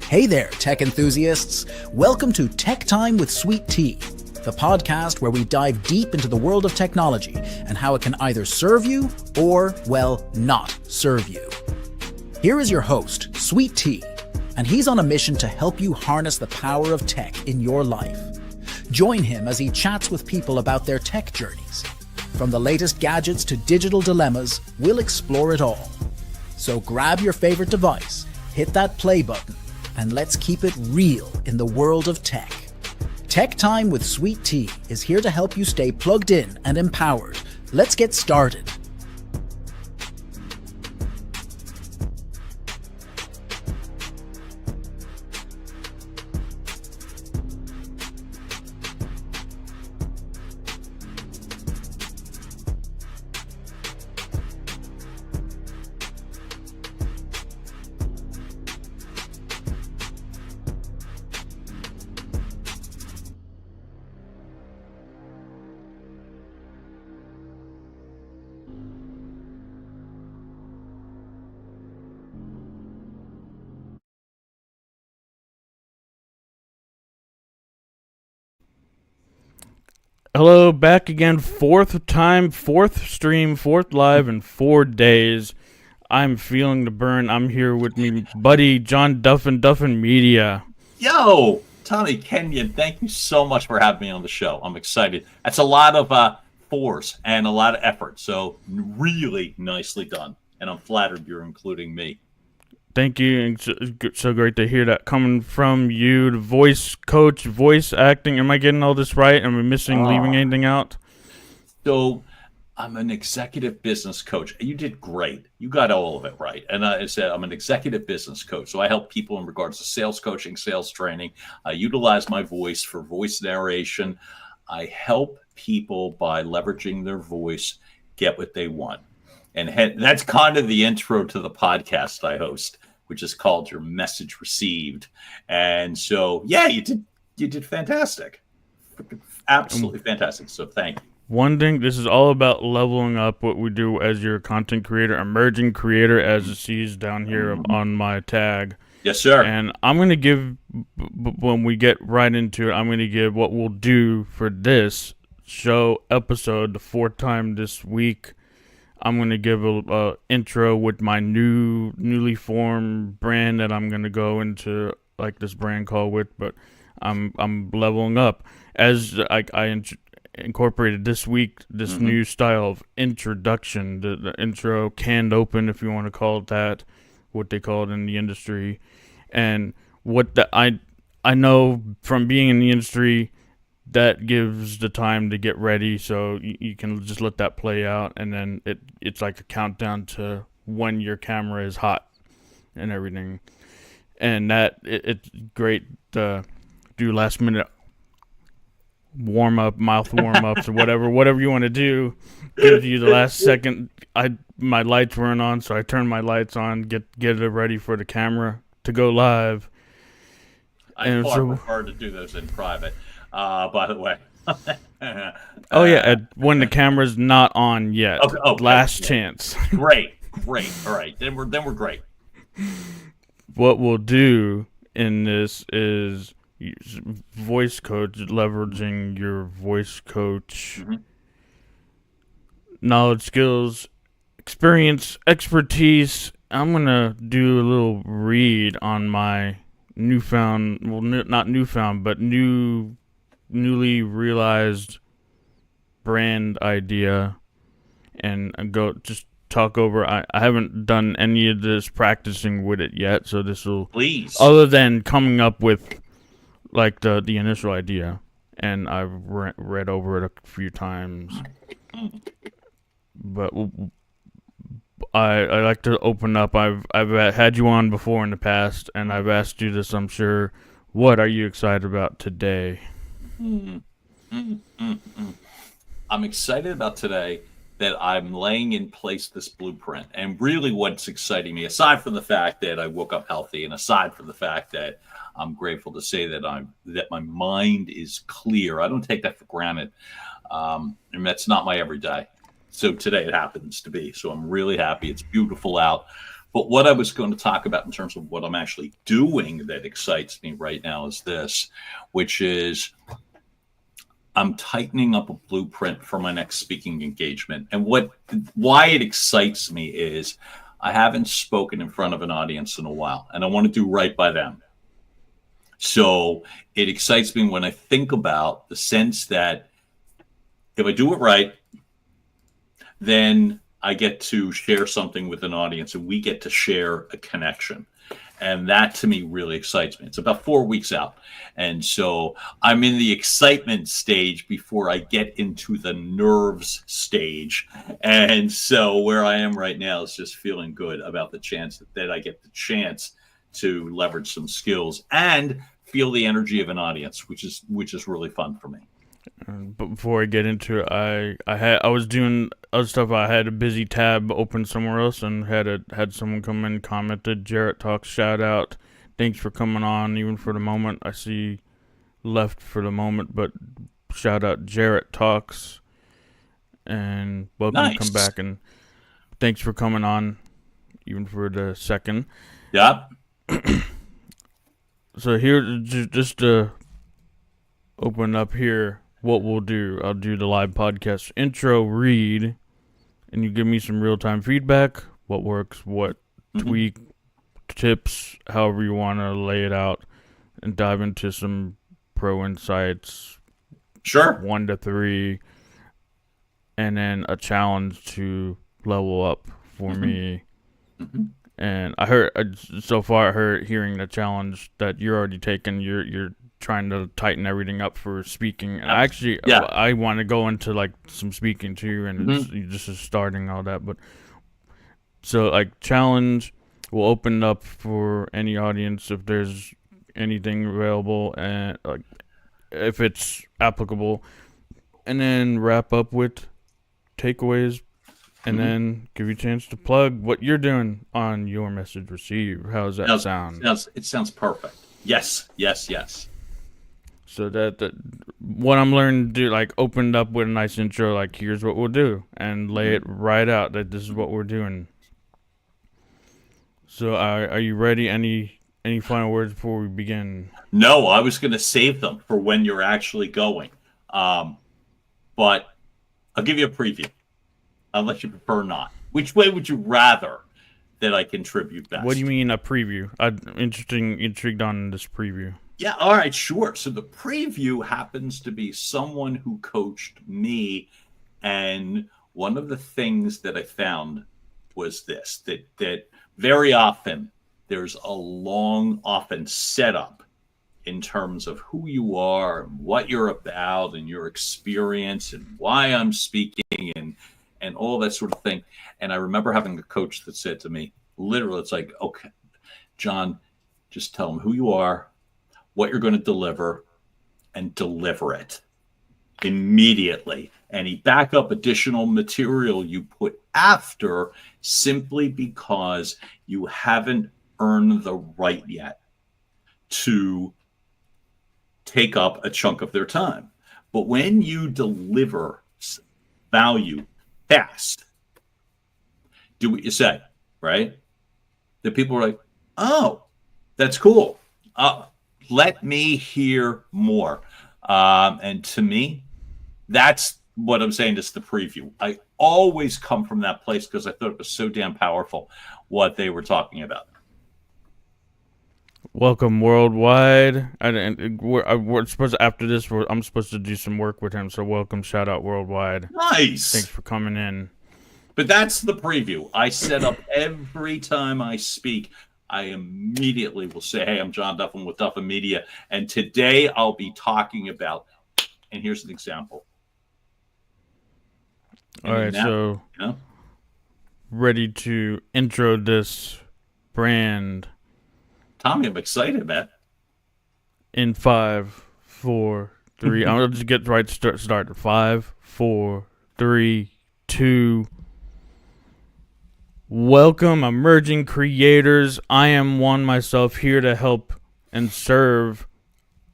Hey there, tech enthusiasts. Welcome to Tech Time with Sweet Tea, the podcast where we dive deep into the world of technology and how it can either serve you or, well, not serve you. Here is your host, Sweet Tea, and he's on a mission to help you harness the power of tech in your life. Join him as he chats with people about their tech journeys. From the latest gadgets to digital dilemmas, we'll explore it all. So grab your favorite device, hit that play button, and let's keep it real in the world of tech. Tech Time with Sweet Tea is here to help you stay plugged in and empowered. Let's get started. Hello, back again, fourth time, fourth stream, fourth live in 4 days. I'm feeling the burn. I'm here with me buddy, John Duffin Media. Yo, Tommy Kenyon, thank you so much for having me on the show. I'm excited. That's a lot of force and a lot of effort, so really nicely done. And I'm flattered you're including me. Thank you. It's so great to hear that coming from you, the voice coach, voice acting. Am I getting all this right? Am I leaving anything out? So I'm an executive business coach. You did great. You got all of it right. And I said I'm an executive business coach. So I help people in regards to sales coaching, sales training. I utilize my voice for voice narration. I help people by leveraging their voice get what they want. And that's kind of the intro to the podcast I host, which is called Your Message Received. And so, yeah, you did fantastic. Absolutely fantastic. So thank you. One thing, this is all about leveling up what we do as your content creator, emerging creator, as it sees down here on my tag. Yes, sir. And I'm going to give, when we get right into it, I'm going to give what we'll do for this show episode, the fourth time this week. I'm going to give a intro with my newly formed brand that I'm going to go into, like this brand call with, but I'm leveling up. As I incorporated this week, this new style of introduction, the intro, canned open, if you want to call it that, what they call it in the industry. And what I know from being in the industry, that gives the time to get ready, so you can just let that play out, and then it's like a countdown to when your camera is hot and everything. And that it's great to do last minute mouth warm ups or whatever you want to do. Gives you the last second. My lights weren't on, so I turned my lights on, get it ready for the camera to go live. I prefer to do those in private. By the way. When the camera's not on yet. Okay, last chance. Great. All right. Then we're great. What we'll do in this is voice coach, leveraging your voice coach knowledge, skills, experience, expertise. I'm going to do a little read on my newly realized brand idea, and go just talk over. I haven't done any of this practicing with it yet, so this will, please, other than coming up with like the initial idea, and I've read over it a few times, but I like to open up. I've had you on before in the past, and I've asked you this, I'm sure. What are you excited about today? I'm excited about today that I'm laying in place this blueprint. And really what's exciting me, aside from the fact that I woke up healthy, and aside from the fact that I'm grateful to say that my mind is clear. I don't take that for granted. And that's not my everyday. So today it happens to be. So I'm really happy. It's beautiful out. But what I was going to talk about in terms of what I'm actually doing that excites me right now is this, which is I'm tightening up a blueprint for my next speaking engagement. And why it excites me is I haven't spoken in front of an audience in a while, and I want to do right by them. So it excites me when I think about the sense that if I do it right, then I get to share something with an audience and we get to share a connection. And that to me really excites me. It's about 4 weeks out. And so I'm in the excitement stage before I get into the nerves stage. And so where I am right now is just feeling good about the chance that I get the chance to leverage some skills and feel the energy of an audience, which is really fun for me. But before I get into it, I was doing other stuff. I had a busy tab open somewhere else and had someone come in, commented, Jarrett Talks, shout out, thanks for coming on, even for the moment. I see left for the moment, but shout out Jarrett Talks, and welcome Nice. to come back, and thanks for coming on, even for the second. Yep. So here, just to open up here, what we'll do, I'll do the live podcast intro read, and you give me some real-time feedback, what works, what tweak, tips, however you want to lay it out, and dive into some pro insights. Sure. 1 to 3, and then a challenge to level up for me. And I heard so far, hearing the challenge that you're already taking, you're trying to tighten everything up for speaking. And I want to go into like some speaking too, and this is starting all that. But so like challenge, we'll open up for any audience if there's anything available and like if it's applicable, and then wrap up with takeaways. And then give you a chance to plug what you're doing on Your Message Receive. How does that sound? It sounds perfect. Yes. So that what I'm learning to do, like opened up with a nice intro, like here's what we'll do, and lay it right out that this is what we're doing. So are you ready? Any final words before we begin? No, I was going to save them for when you're actually going. But I'll give you a preview. Unless you prefer not. Which way would you rather that I contribute best? What do you mean a preview? I'm intrigued on this preview. Yeah, all right, sure. So the preview happens to be someone who coached me, and one of the things that I found was this, that very often there's a long, often setup in terms of who you are, and what you're about, and your experience, and why I'm speaking, and all that sort of thing. And I remember having a coach that said to me, literally, it's like, okay, John, just tell them who you are, what you're going to deliver, and deliver it immediately. Any backup additional material you put after simply because you haven't earned the right yet to take up a chunk of their time. But when you deliver value fast, do what you say, right? The people are like, oh, that's cool. Let me hear more. And to me, that's what I'm saying. Is the preview. I always come from that place because I thought it was so damn powerful what they were talking about. Welcome Worldwide, and we're supposed to, after this, I'm supposed to do some work with him. So welcome, shout out Worldwide. Nice. Thanks for coming in. But that's the preview. I set up every time I speak. I immediately will say, hey, I'm John Duffin with Duffin Media, and today I'll be talking about. And here's an example. All right, so ready to intro this brand. Tommy, I'm excited, man. In 5, 4, 3. I'll just get right started. 5, 4, 3, 2. Welcome, emerging creators. I am one myself, here to help and serve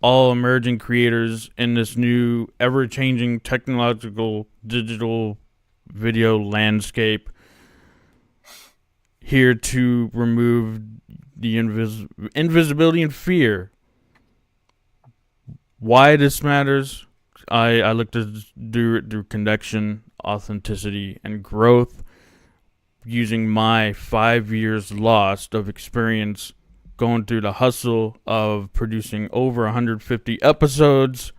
all emerging creators in this new, ever-changing technological, digital video landscape. here to remove the invisibility and fear. Why this matters, I look to do it through connection, authenticity, and growth, using my 5 years lost of experience going through the hustle of producing over 150 episodes,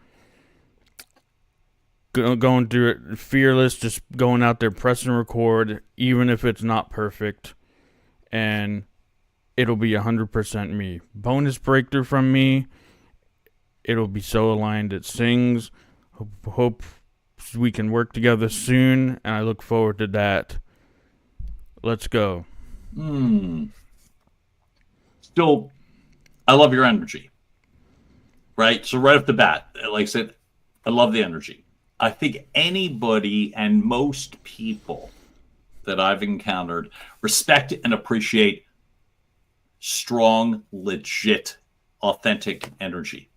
going through it fearless, just going out there, pressing record, even if it's not perfect, and it'll be 100% me. Bonus breakthrough from me, it'll be so aligned it sings. Hope we can work together soon, and I look forward to that. Let's go. So, I love your energy, right? So right off the bat, like I said, I love the energy. I think anybody and most people that I've encountered respect and appreciate strong, legit, authentic energy.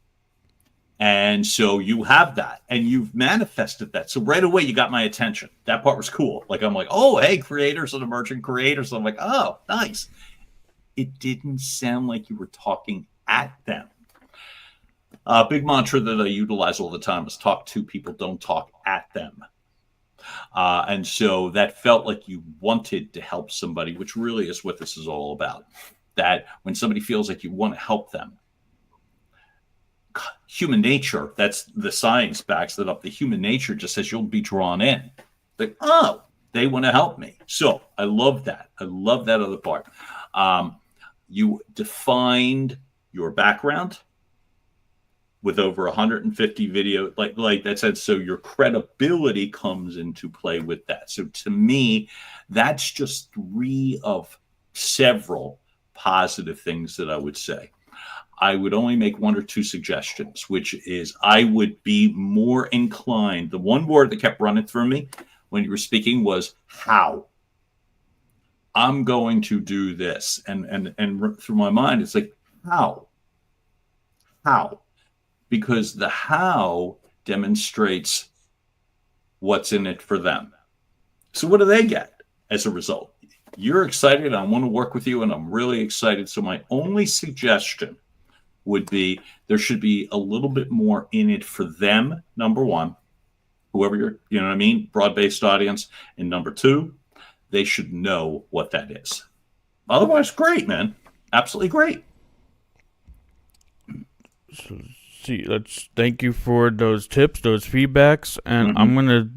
And so you have that, and you've manifested that. So right away, you got my attention. That part was cool. Like, I'm like, oh, hey, creators and emerging creators. I'm like, oh, nice. It didn't sound like you were talking at them. A big mantra that I utilize all the time is talk to people, don't talk at them. And so that felt like you wanted to help somebody, which really is what this is all about. That when somebody feels like you want to help them, human nature, that's the science backs that up. The human nature just says you'll be drawn in. Like, oh, they want to help me. So I love that. I love that other part. You defined your background with over 150 video, like that said, so your credibility comes into play with that. So to me, that's just 3 of several positive things that I would say. I would only make 1 or 2 suggestions, which is I would be more inclined. The one word that kept running through me when you were speaking was how. I'm going to do this. And through my mind, it's like, how? How? Because the how demonstrates what's in it for them. So what do they get as a result? You're excited. I want to work with you, and I'm really excited. So my only suggestion would be there should be a little bit more in it for them, number one, whoever you're, you know what I mean, broad-based audience. And number 2, they should know what that is. Otherwise, great, man. Absolutely great. So, let's thank you for those tips, those feedbacks, and I'm gonna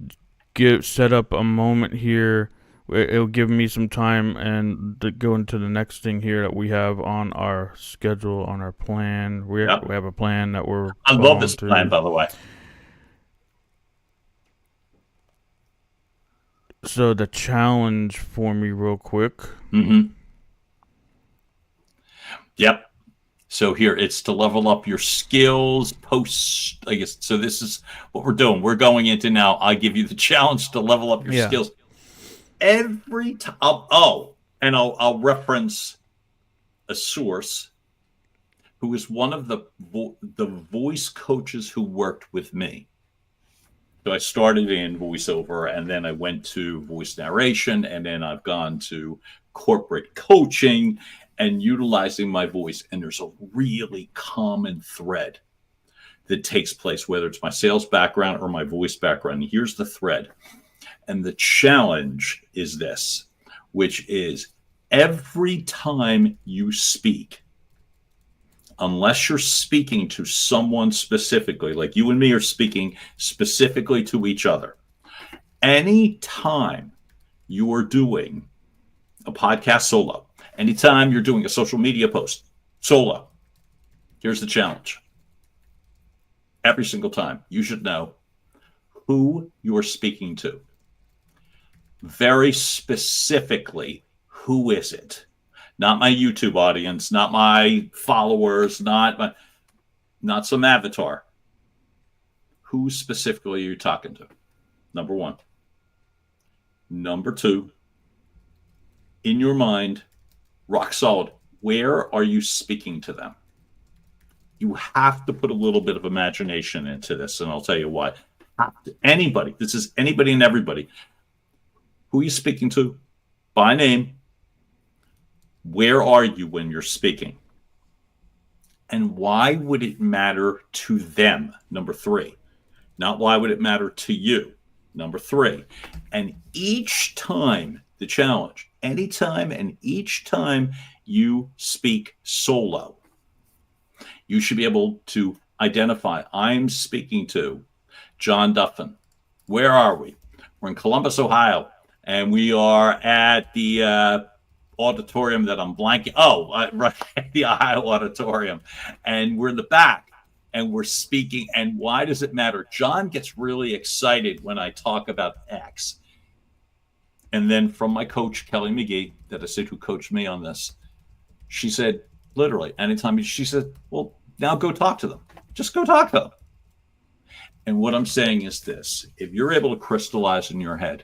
set up a moment here. It'll give me some time and to go into the next thing here that we have on our schedule, on our plan. We have a plan that we're. I love this plan, by the way. So the challenge for me, real quick. Yep. So here it's to level up your skills post, I guess. So this is what we're doing. We're going into now. I give you the challenge to level up your skills every time. And I'll reference a source who is one of the voice coaches who worked with me. So I started in voiceover, and then I went to voice narration, and then I've gone to corporate coaching and utilizing my voice. And there's a really common thread that takes place, whether it's my sales background or my voice background. And here's the thread. And the challenge is this, which is every time you speak, unless you're speaking to someone specifically, like you and me are speaking specifically to each other, anytime you are doing a podcast solo, anytime you're doing a social media post solo, here's the challenge. Every single time, you should know who you're speaking to. Very specifically, who is it? Not my YouTube audience, not my followers, not some avatar. Who specifically are you talking to? Number 1. Number 2, in your mind, rock solid, where are you speaking to them? You have to put a little bit of imagination into this, and I'll tell you why. Anybody, this is anybody and everybody. Who are you speaking to? By name. Where are you when you're speaking? And why would it matter to them? Number 3. Not why would it matter to you? Number 3. And each time, the challenge, anytime and each time you speak solo, you should be able to identify, I'm speaking to John Duffin. Where are we? We're in Columbus, Ohio, and we are at the auditorium that I'm blanking. Right, the Ohio Auditorium. And we're in the back, and we're speaking. And why does it matter? John gets really excited when I talk about X. And then from my coach, Kelly McGee, that I said who coached me on this, she said, literally, anytime she said, well, now go talk to them. Just go talk to them. And what I'm saying is this: if you're able to crystallize in your head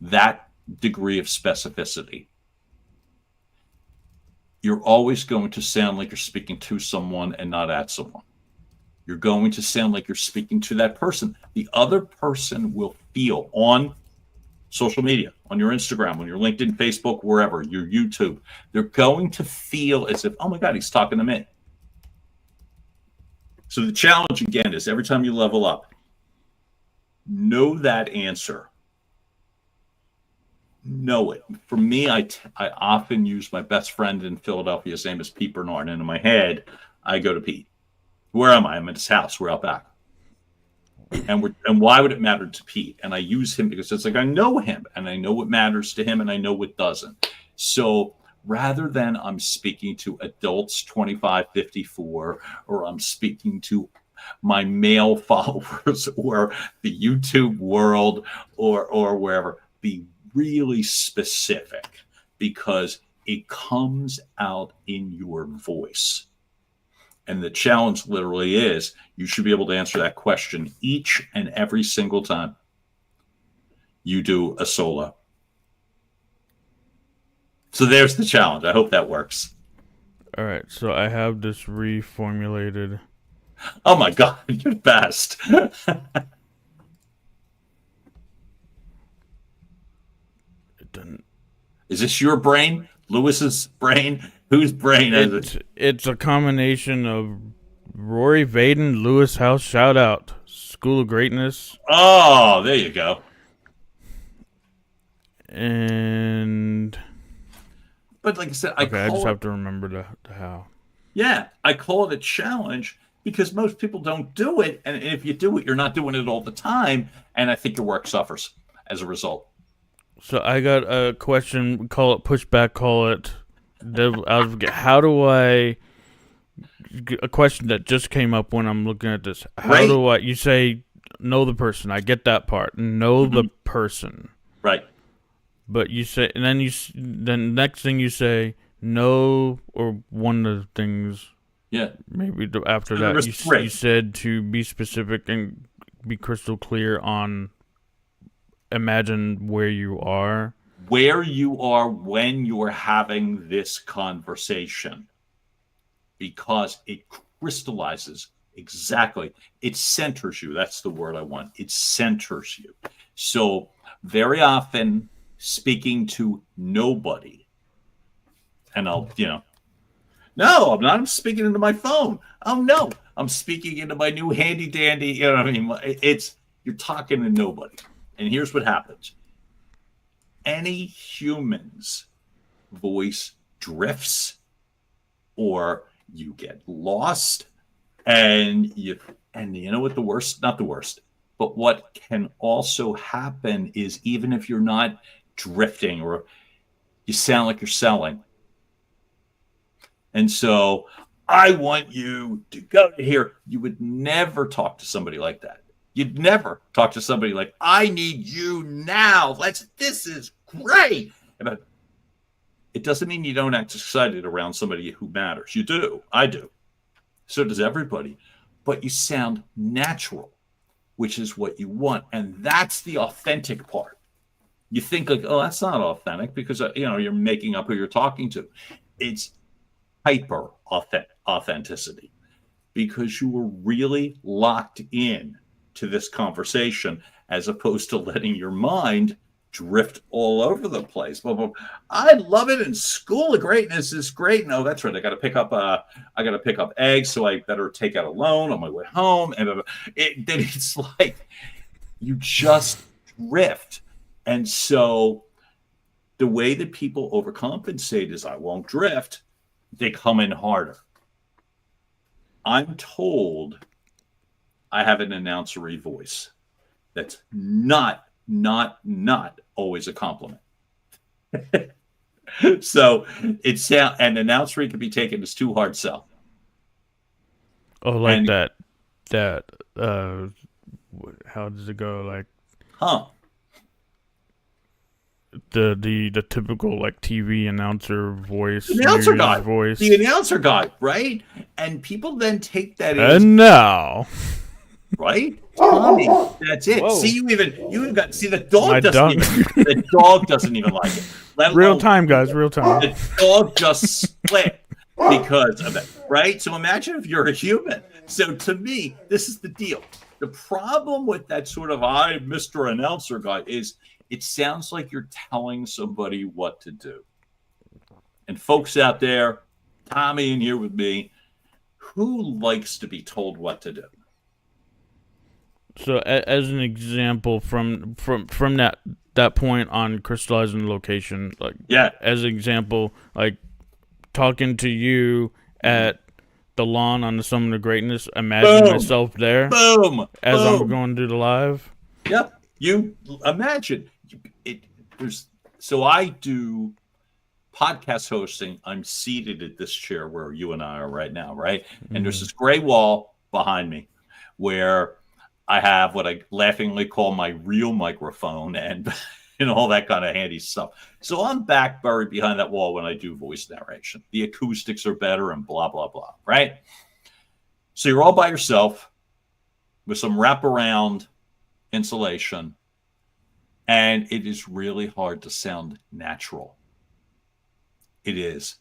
that degree of specificity, you're always going to sound like you're speaking to someone and not at someone. You're going to sound like you're speaking to that person. The other person will feel on social media, on your Instagram, on your LinkedIn, Facebook, wherever, your YouTube, they're going to feel as if, oh my God, he's talking to me. So the challenge again is every time you level up, know that answer. Know it. For me, I often use my best friend in Philadelphia. His name is Pete Bernard. And in my head, I go to Pete. Where am I? I'm at his house. We're out back. And why would it matter to Pete? And I use him because it's like I know him and I know what matters to him and I know what doesn't. So rather than I'm speaking to adults 25, 54, or I'm speaking to my male followers or the YouTube world or wherever, be really specific because it comes out in your voice. And the challenge literally is you should be able to answer that question each and every single time you do a solo. So there's the challenge. I hope that works. All right. So I have this reformulated. Oh my God, you're the best. It didn't. Is this your brain? Lewis's brain? Whose brain is it? It's a combination of Rory Vaden, Lewis House, shout out, School of Greatness. Oh, there you go. And but like I said, I just have to remember the how. Yeah, I call it a challenge because most people don't do it, and if you do it, you're not doing it all the time, and I think your work suffers as a result. So I got a question. Call it pushback. Call it. How do I? A question that just came up when I'm looking at this. How do I? You say know the person. I get that part. Know the person. Right. But you say, and then then next thing you say no, or one of the things. Yeah. Maybe after that you said to be specific and be crystal clear on. Imagine where you are. Where you are when you're having this conversation, because it crystallizes exactly. It centers you. That's the word I want. It centers you. So very often speaking to nobody, and I'll, no, I'm not. I'm speaking into my phone. Oh no, I'm speaking into my new handy dandy. You know what I mean? You're talking to nobody. And here's what happens. Any human's voice drifts or you get lost and you know what the worst, not the worst, but what can also happen is even if you're not drifting or you sound like you're selling. And so I want you to go to here. You would never talk to somebody like that. You'd never talk to somebody like, I need you now. This is great. But it doesn't mean you don't act excited around somebody who matters. You do. I do. So does everybody. But you sound natural, which is what you want. And that's the authentic part. You think like, oh, that's not authentic because, you're making up who you're talking to. It's hyper authenticity because you were really locked in to this conversation as opposed to letting your mind drift all over the place. But I love it. And School of Greatness is great. No, that's right. I got to pick up eggs, so I better take out a loan on my way home. And then it's like you just drift. And so the way that people overcompensate is I won't drift. They come in harder. I'm told I have an announcery voice. That's not always a compliment. So it's an announcery can be taken as too hard sell. Oh, like that. How does it go? Like, the typical like TV announcer voice, the announcer guy, right? And people then take that and now. Right, Tommy. That's it. Whoa. See, you even got. See, the dog doesn't even like it. Real time, guys. Real time. The dog just split because of it. Right. So imagine if you're a human. So to me, this is the deal. The problem with that sort of Mr. Announcer guy is it sounds like you're telling somebody what to do. And folks out there, Tommy in here with me, who likes to be told what to do? So, as an example, from that point on crystallizing location, like as an example, like talking to you at the lawn on the Summit of Greatness, imagine myself there, I'm going to do the live. Yep, you imagine it. So I do podcast hosting. I'm seated at this chair where you and I are right now, right? Mm-hmm. And there's this gray wall behind me where I have what I laughingly call my real microphone and all that kind of handy stuff. So I'm back buried behind that wall when I do voice narration. The acoustics are better and blah, blah, blah, right? So you're all by yourself with some wraparound insulation, and it is really hard to sound natural. It is.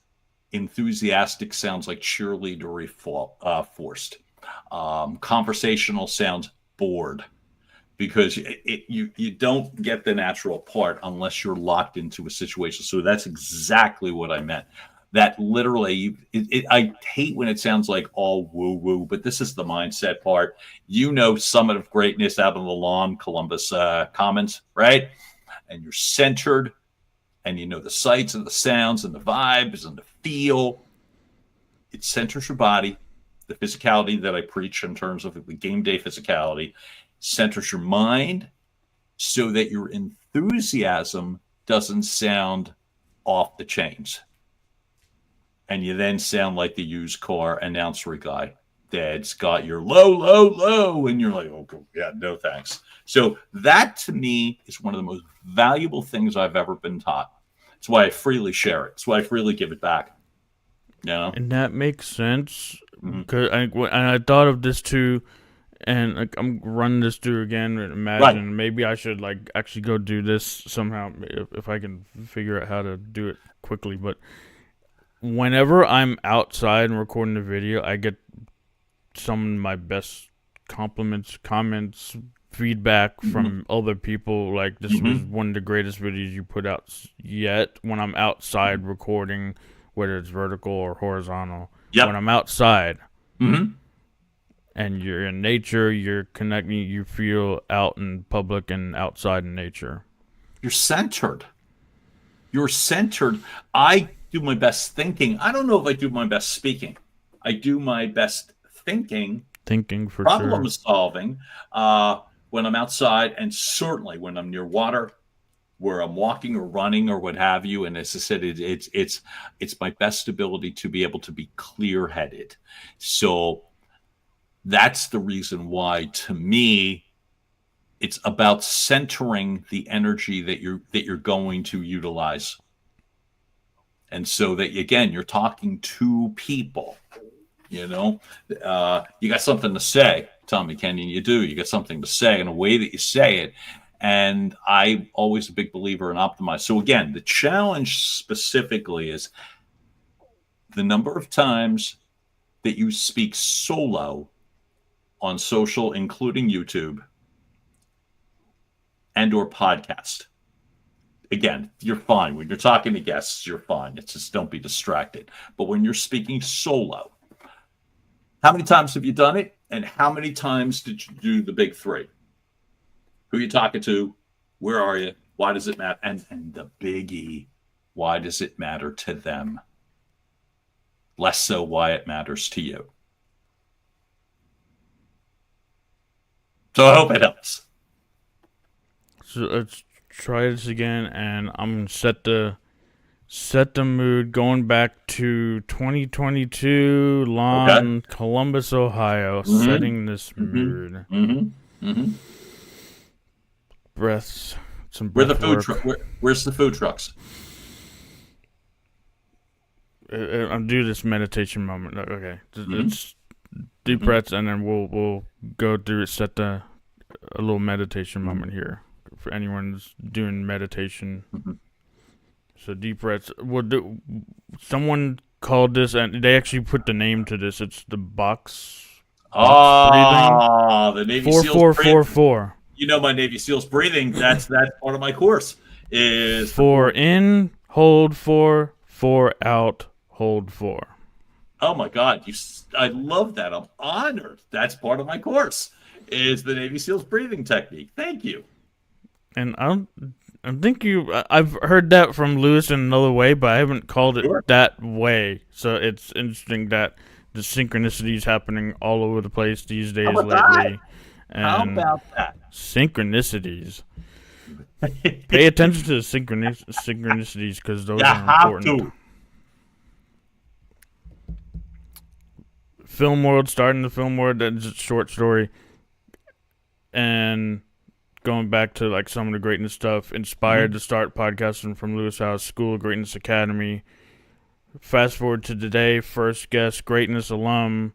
Enthusiastic sounds like cheerleadery forced. Conversational sounds bored because you don't get the natural part unless you're locked into a situation. So that's exactly what I meant. That literally, I hate when it sounds like all woo-woo, but this is the mindset part. Summit of Greatness out on the lawn, Columbus Commons, right? And you're centered, and you know the sights and the sounds and the vibes and the feel. It centers your body. The physicality that I preach in terms of the game day physicality centers your mind so that your enthusiasm doesn't sound off the chains. And you then sound like the used car announcer guy that's got your low, and you're like, oh, yeah, no thanks. So that to me is one of the most valuable things I've ever been taught. It's why I freely share it. It's why I freely give it back. And that makes sense. Because I thought of this too, and like I'm running this through again. And imagine maybe I should like actually go do this somehow if I can figure out how to do it quickly. But whenever I'm outside and recording the video, I get some of my best compliments, comments, feedback from other people. Like this was one of the greatest videos you put out yet. When I'm outside recording, whether it's vertical or horizontal. Yep. When I'm outside and you're in nature, you're connecting, you feel out in public and outside in nature. You're centered. I do my best thinking. I don't know if I do my best speaking. I do my best thinking. Thinking for problem solving when I'm outside, and certainly when I'm near water, where I'm walking or running or what have you. And as I said, it's my best ability to be able to be clear-headed. So that's the reason why, to me, it's about centering the energy that you're going to utilize. And so that, again, you're talking to people, you got something to say, Tommy Kenyon, you do. You got something to say in a way that you say it. And I'm always a big believer in optimize. So again, the challenge specifically is the number of times that you speak solo on social, including YouTube and or podcast. again, you're fine. When you're talking to guests, you're fine. It's just don't be distracted. But when you're speaking solo, how many times have you done it? And how many times did you do the big three? Who are you talking to? Where are you? Why does it matter? And the biggie, why does it matter to them? Less so why it matters to you. So I hope it helps. So let's try this again, and I'm gonna set the mood. Going back to 2022, lawn, Columbus, Ohio. Mm-hmm. Setting this mood. Mm-hmm. Mm-hmm. Breaths. Some Where the breath food work. truck? Where's the food trucks? I'll do this meditation moment. Okay, Mm-hmm. it's deep breaths, and then we'll go through it. Set a little meditation moment here for anyone who's doing meditation. Mm-hmm. So deep breaths. Someone called this, and they actually put the name to this. It's the box. Oh, the Navy SEALs breathing. 4444. You know my Navy SEALs breathing. That's part of my course. Is 4 in, hold 4, 4 out, hold 4. Oh my God! I love that. I'm honored. That's part of my course. Is the Navy SEALs breathing technique. Thank you. And I think I've heard that from Lewis in another way, but I haven't called it that way. So it's interesting that the synchronicities happening all over the place these days lately. How about that? Synchronicities. Pay attention to the synchronicities because those are important. Film world, starting the film world, that's a short story. And going back to like some of the greatness stuff, inspired to start podcasting from Lewis Howes School of Greatness Academy. Fast forward to today, first guest, Greatness alum.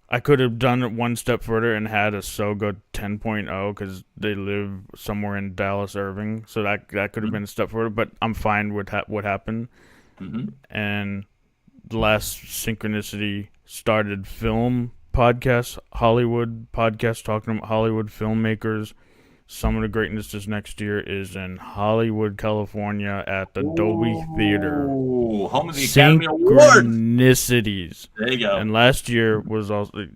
I could have done it one step further and had a So Good 10.0 because they live somewhere in Dallas, Irving. So that could have been a step further, but I'm fine with what happened. Mm-hmm. And the last synchronicity started film podcasts, Hollywood podcasts, talking about Hollywood filmmakers. Some of the greatness this next year is in Hollywood, California at the Dolby Theater. Ooh, home of the Academy Awards. Synchronicities. There you go. And last year was also the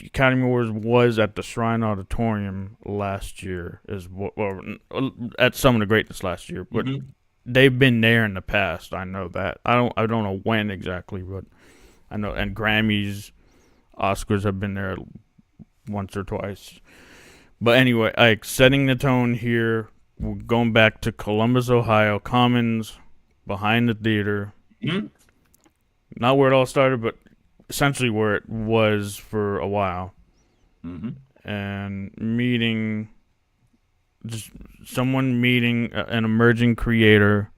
Academy Awards was at the Shrine Auditorium last year, at some of the greatness last year, but they've been there in the past. I know that. I don't know when exactly, but I know. And Grammys, Oscars have been there once or twice. But anyway, like setting the tone here, we're going back to Columbus, Ohio, Commons, behind the theater. Mm-hmm. Not where it all started, but essentially where it was for a while. Mm-hmm. And meeting an emerging creator,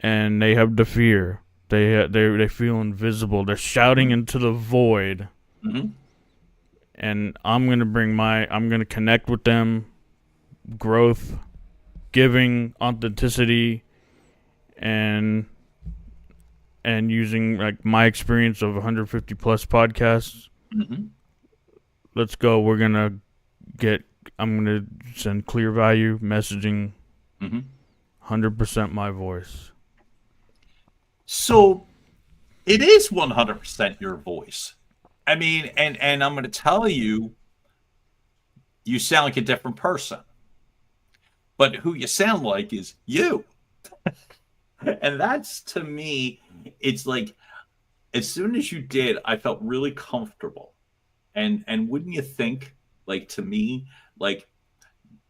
and they have the fear. They feel invisible. They're shouting into the void. Mm-hmm. And I'm gonna connect with them, growth, giving, authenticity, and using like my experience of 150 plus podcasts. Mm-hmm. Let's go. I'm gonna send clear value messaging, 100% my voice. So it is 100% your voice. I mean, and I'm going to tell you, you sound like a different person. But who you sound like is you. And that's, to me, it's like, as soon as you did, I felt really comfortable. And wouldn't you think, like, to me, like,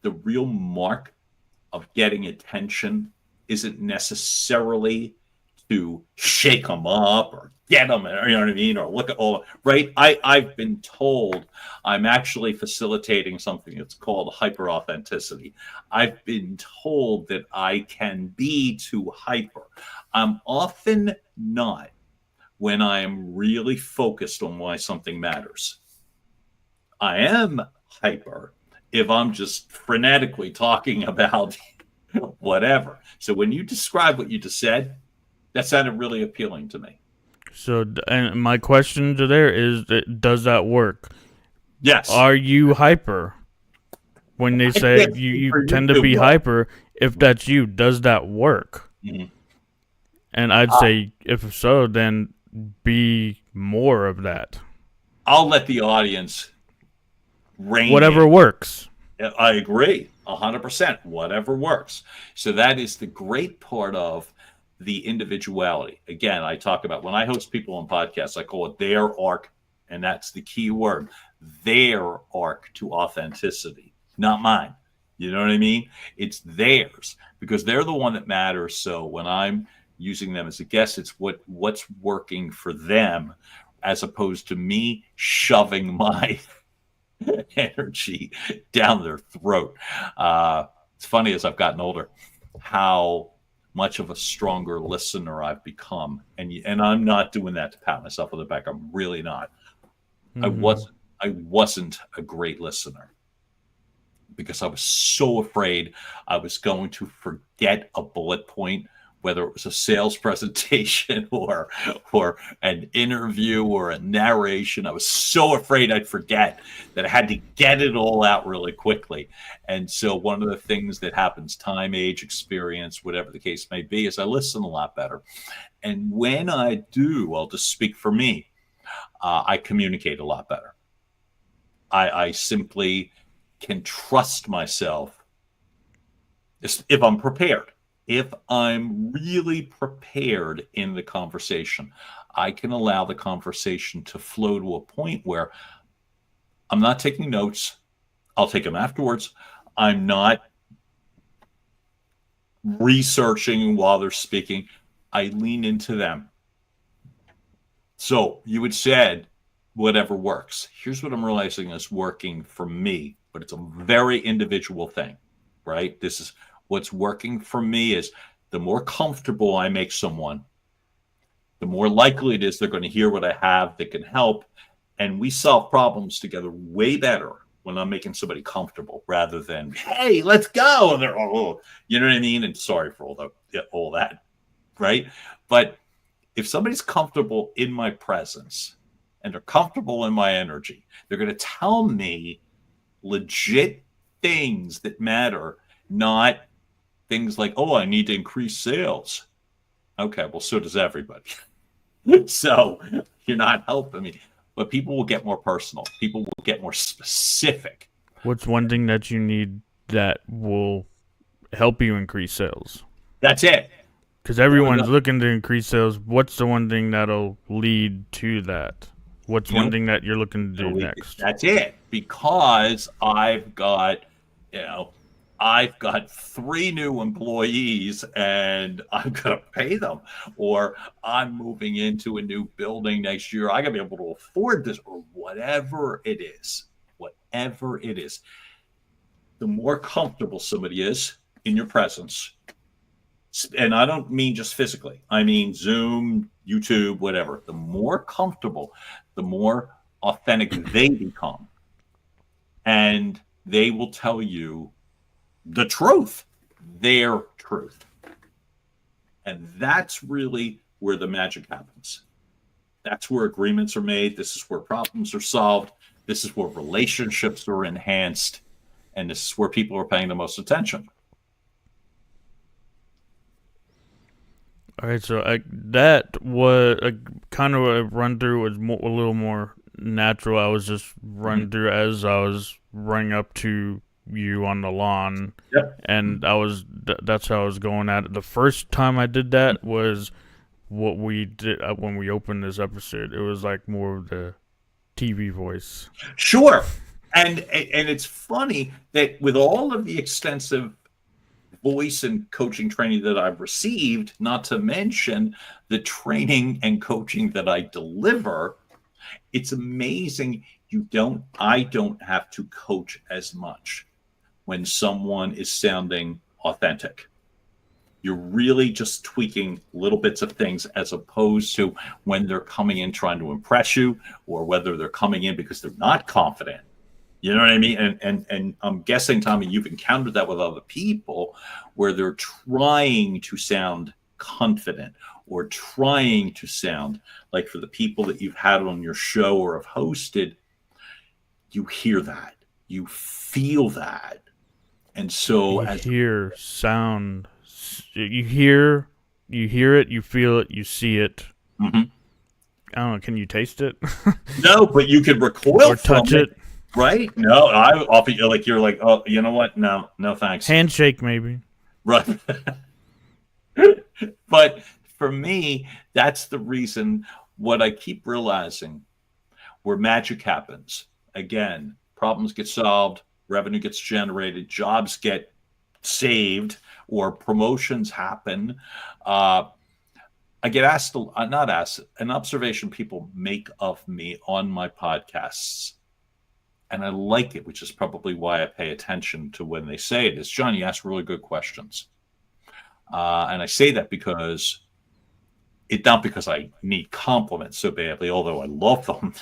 the real mark of getting attention isn't necessarily to shake them up or get them, you know what I mean? Or look at all, right? I've been told I'm actually facilitating something that's called hyper-authenticity. I've been told that I can be too hyper. I'm often not when I am really focused on why something matters. I am hyper if I'm just frenetically talking about whatever. So when you describe what you just said, that sounded really appealing to me. So, and my question to there is, does that work? Yes. Are you hyper? When they say you tend to be hyper, if that's you, does that work? Mm-hmm. And I'd say, if so, then be more of that. I'll let the audience rein Whatever in. works. I agree, 100%. Whatever works. So that is the great part of the individuality. Again, I talk about when I host people on podcasts, I call it their arc, and that's the key word, their arc to authenticity, not mine. You know what I mean? It's theirs because they're the one that matters. So when I'm using them as a guest, it's what's working for them, as opposed to me shoving my energy down their throat. It's funny as I've gotten older how much of a stronger listener I've become, and I'm not doing that to pat myself on the back. I'm really not. Mm-hmm. I wasn't a great listener because I was so afraid I was going to forget a bullet point, whether it was a sales presentation or an interview or a narration. I was so afraid I'd forget that I had to get it all out really quickly. And so one of the things that happens, time, age, experience, whatever the case may be, is I listen a lot better. And when I do, I'll just speak for me, I communicate a lot better. I simply can trust myself if I'm prepared. If I'm really prepared in the conversation, I can allow the conversation to flow to a point where I'm not taking notes. I'll take them afterwards. I'm not researching while they're speaking. I lean into them. So you had said, whatever works. Here's what I'm realizing is working for me, but it's a very individual thing, right? This is what's working for me is the more comfortable I make someone, the more likely it is they're going to hear what I have that can help. And we solve problems together way better when I'm making somebody comfortable rather than, hey, let's go. And they're, oh, you know what I mean? And sorry for all that, right? But if somebody's comfortable in my presence and they're comfortable in my energy, they're going to tell me legit things that matter, not things like, oh, I need to increase sales. Okay, well, so does everybody. So you're not helping me. But people will get more personal. People will get more specific. What's one thing that you need that will help you increase sales? That's it. Because everyone's looking to increase sales. What's the one thing that'll lead to that? What's one thing that you're looking to do next? That's it. Because I've got 3 new employees and I'm going to pay them, or I'm moving into a new building next year. I got to be able to afford this, or whatever it is. The more comfortable somebody is in your presence, and I don't mean just physically, I mean Zoom, YouTube, whatever. The more comfortable, the more authentic they become. And they will tell you the truth, their truth. And that's really where the magic happens. That's where agreements are made. This is where problems are solved. This is where relationships are enhanced. And this is where people are paying the most attention. All right, so that was kind of a run through was a little more natural. I was just running through as I was running up to you on the lawn, and that's how I was going at it. The first time I did that was what we did when we opened this episode. It was like more of the TV voice. Sure, and it's funny that with all of the extensive voice and coaching training that I've received, not to mention the training and coaching that I deliver, it's amazing I don't have to coach as much when someone is sounding authentic. You're really just tweaking little bits of things as opposed to when they're coming in trying to impress you, or whether they're coming in because they're not confident. You know what I mean? And I'm guessing, Tommy, you've encountered that with other people where they're trying to sound confident or trying to sound like, for the people that you've had on your show or have hosted, you hear that, you feel that. And so You as hear sound. You hear it, you feel it, you see it. Mhm. I don't know, can you taste it? No, but you could recoil Or from touch it, it? right? No, I offer you like you're like, oh, you know what? No, no, thanks. Handshake maybe. Right. But for me, that's the reason. What I keep realizing, where magic happens. Again, problems get solved, revenue gets generated, jobs get saved, or promotions happen. Uh, I get asked, not asked, an observation people make of me on my podcasts. And I like it, which is probably why I pay attention to when they say it, is John, you ask really good questions. And I say that because not because I need compliments so badly, although I love them,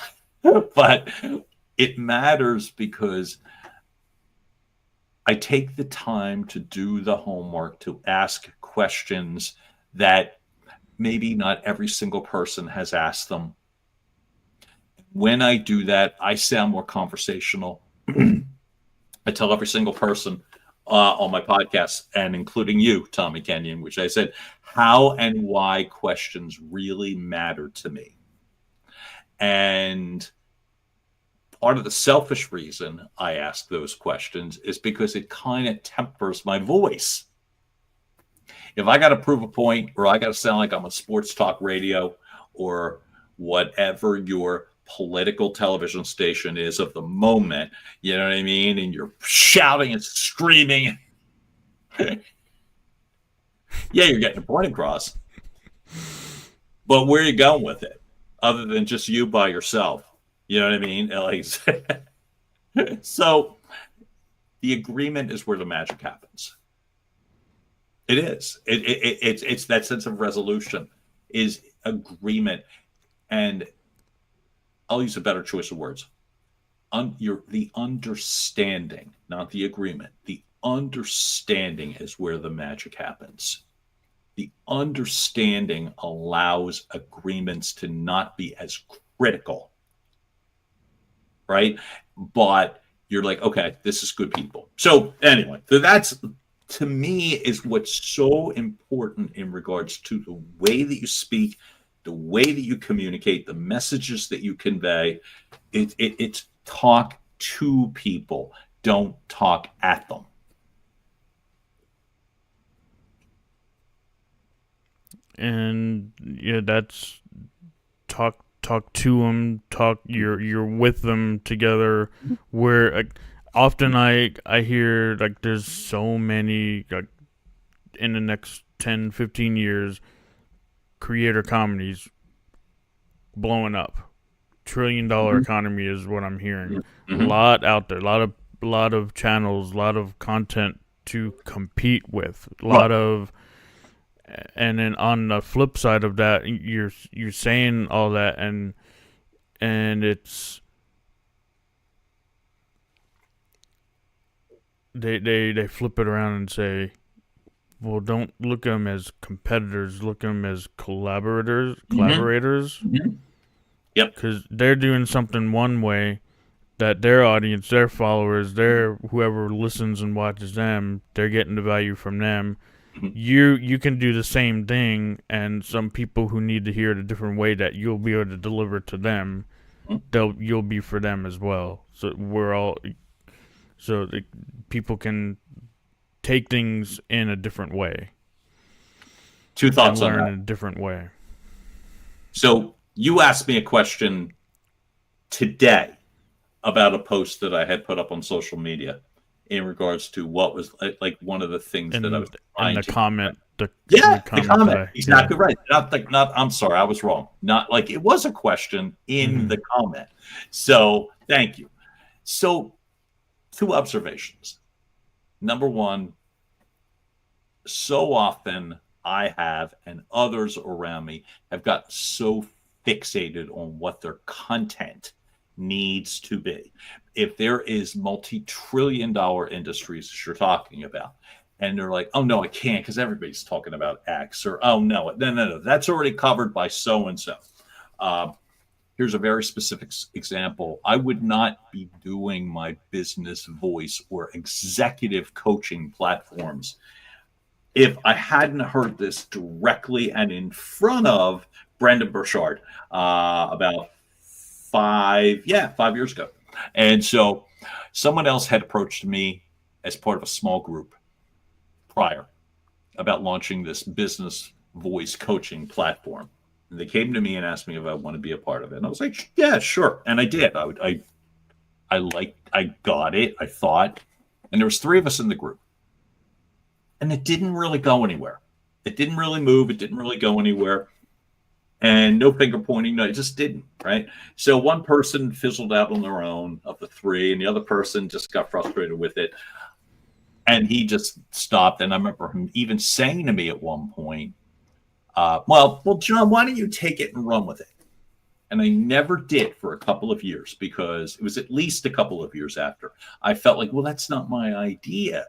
but it matters because I take the time to do the homework, to ask questions that maybe not every single person has asked them. When I do that, I sound more conversational. I tell every single person on my podcast, and including you, Tommy Kenyon, which I said, how and why questions really matter to me. And part of the selfish reason I ask those questions is because it kind of tempers my voice. If I got to prove a point, or I got to sound like I'm on sports talk radio, or whatever your political television station is of the moment, you know what I mean? And you're shouting and screaming. Yeah, you're getting a point across. But where are you going with it? Other than just you by yourself. You know what I mean? Like, so the agreement is where the magic happens. It is. It's that sense of resolution is agreement. And I'll use a better choice of words. The understanding, not the agreement. The understanding is where the magic happens. The understanding allows agreements to not be as critical, right? But you're like, okay, this is good people. So anyway, that's, to me, is what's so important in regards to the way that you speak, the way that you communicate, the messages that you convey. It's talk to people, don't talk at them. And yeah, that's talk to them. You're with them together. Where often I hear like there's so many like in the next 10, 15 years, creator comedies blowing up. $1 trillion economy is what I'm hearing. Mm-hmm. A lot out there, a lot of channels, a lot of content to compete with, a lot of. And then on the flip side of that, you're saying all that, and it's they flip it around and say, well, don't look at them as competitors, look at them as collaborators. Mm-hmm. Yep. Because they're doing something one way that their audience, their followers, their whoever listens and watches them, they're getting the value from them. You can do the same thing, and some people who need to hear it a different way that you'll be able to deliver to them, you'll be for them as well. So people can take things in a different way. Two thoughts and on learn that. in a different way. So you asked me a question today about a post that I had put up on social media in regards to what was like one of the things that I was trying to comment. The comment. Exactly right. Not. I'm sorry, I was wrong. Not like it was a question in the comment. So thank you. So 2 observations. Number one, so often I have, and others around me have got so fixated on what their content needs to be. If there is multi-trillion-dollar industries that you're talking about, and they're like, oh no, I can't because everybody's talking about X, or oh no, that's already covered by so and so. here's a very specific example. I would not be doing my business voice or executive coaching platforms if I hadn't heard this directly and in front of Brendon Burchard about 5 years ago. And so someone else had approached me as part of a small group prior about launching this business voice coaching platform. And they came to me and asked me if I want to be a part of it. And I was like, yeah, sure. And I did. I got it. I thought. And there was 3 of us in the group. And it didn't really go anywhere. It didn't really move. It didn't really go anywhere. And no finger pointing. No, it just didn't. Right. So one person fizzled out on their own of the 3, and the other person just got frustrated with it. And he just stopped. And I remember him even saying to me at one point, well, John, why don't you take it and run with it? And I never did for a couple of years, because it was at least a couple of years after I felt like, well, that's not my idea.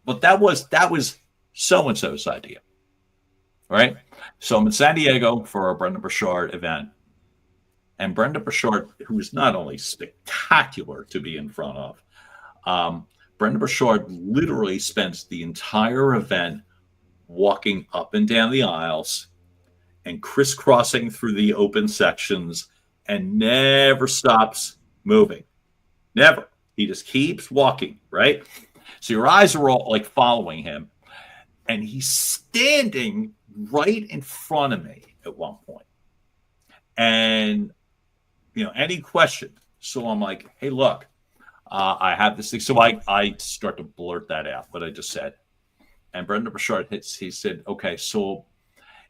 But that was so-and-so's idea, right? So I'm in San Diego for our Brendon Burchard event. And Brendon Burchard, who is not only spectacular to be in front of, Brendon Burchard literally spends the entire event walking up and down the aisles and crisscrossing through the open sections and never stops moving. Never. He just keeps walking, right? So your eyes are all like following him. And he's standing right in front of me at one point. And, any question. So I'm like, hey, look, I have this thing. So I start to blurt that out, what I just said. And Brendon Burchard he said, okay, so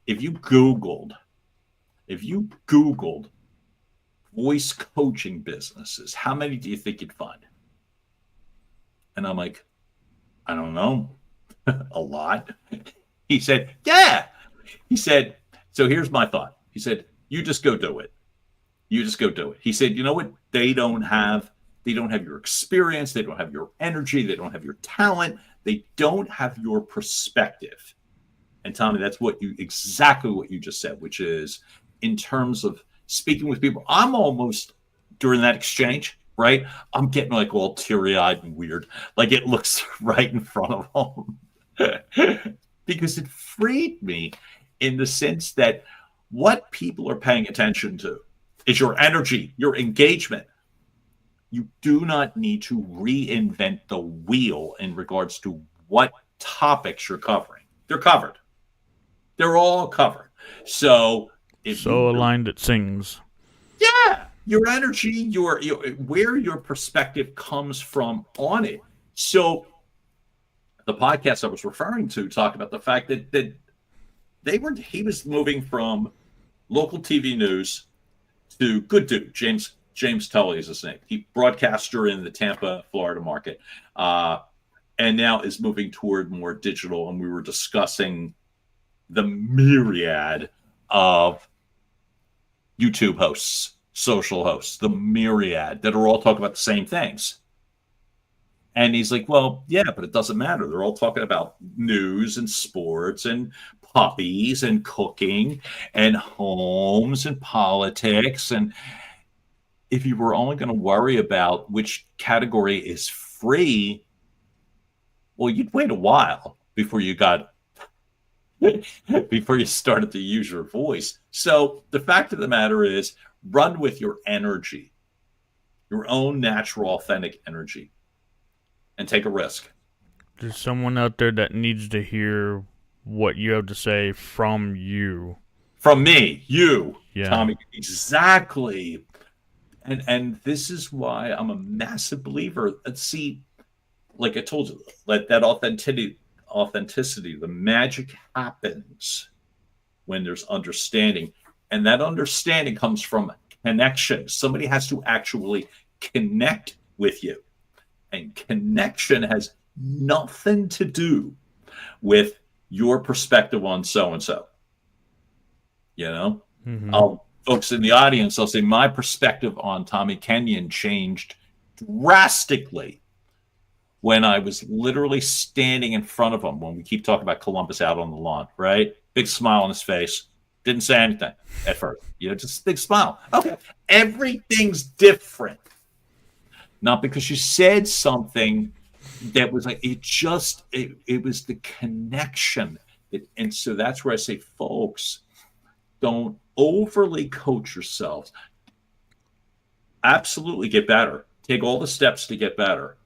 if you Googled voice coaching businesses, how many do you think you'd find? And I'm like, I don't know, a lot. He said, yeah. He said, so here's my thought. He said, you just go do it. You just go do it. He said, you know what? They don't have your experience. They don't have your energy. They don't have your talent. They don't have your perspective. And Tommy, that's exactly what you just said, which is in terms of speaking with people, I'm almost during that exchange, right? I'm getting like all teary-eyed and weird. Like it looks right in front of them. Because it freed me in the sense that what people are paying attention to is your energy, your engagement. You do not need to reinvent the wheel in regards to what topics you're covering. They're covered. They're all covered. So aligned it sings. Yeah, your energy, your where your perspective comes from on it. So the podcast I was referring to talked about the fact that he was moving from local TV news to Good Dude, James Tully is his name. He broadcaster in the Tampa, Florida market, and now is moving toward more digital. And we were discussing the myriad of YouTube hosts, social hosts, the myriad that are all talking about the same things. And he's like, well, yeah, but it doesn't matter. They're all talking about news and sports and puppies and cooking and homes and politics. And if you were only going to worry about which category is free, well, you'd wait a while before you started to use your voice. So the fact of the matter is, run with your energy, your own natural, authentic energy, and take a risk. There's someone out there that needs to hear what you have to say from you. From me, you, yeah. Tommy, exactly. And this is why I'm a massive believer. See, like I told you, let that authenticity, the magic happens when there's understanding. And that understanding comes from connection. Somebody has to actually connect with you. And connection has nothing to do with your perspective on so-and-so. Mm-hmm. Folks in the audience, I'll say my perspective on Tommy Kenyon changed drastically when I was literally standing in front of him when we keep talking about Columbus out on the lawn, right? Big smile on his face. Didn't say anything at first. Just a big smile. Okay. Everything's different. Not because you said something that was like, it was the connection. And so that's where I say, folks, don't overly coach yourselves. Absolutely get better. Take all the steps to get better.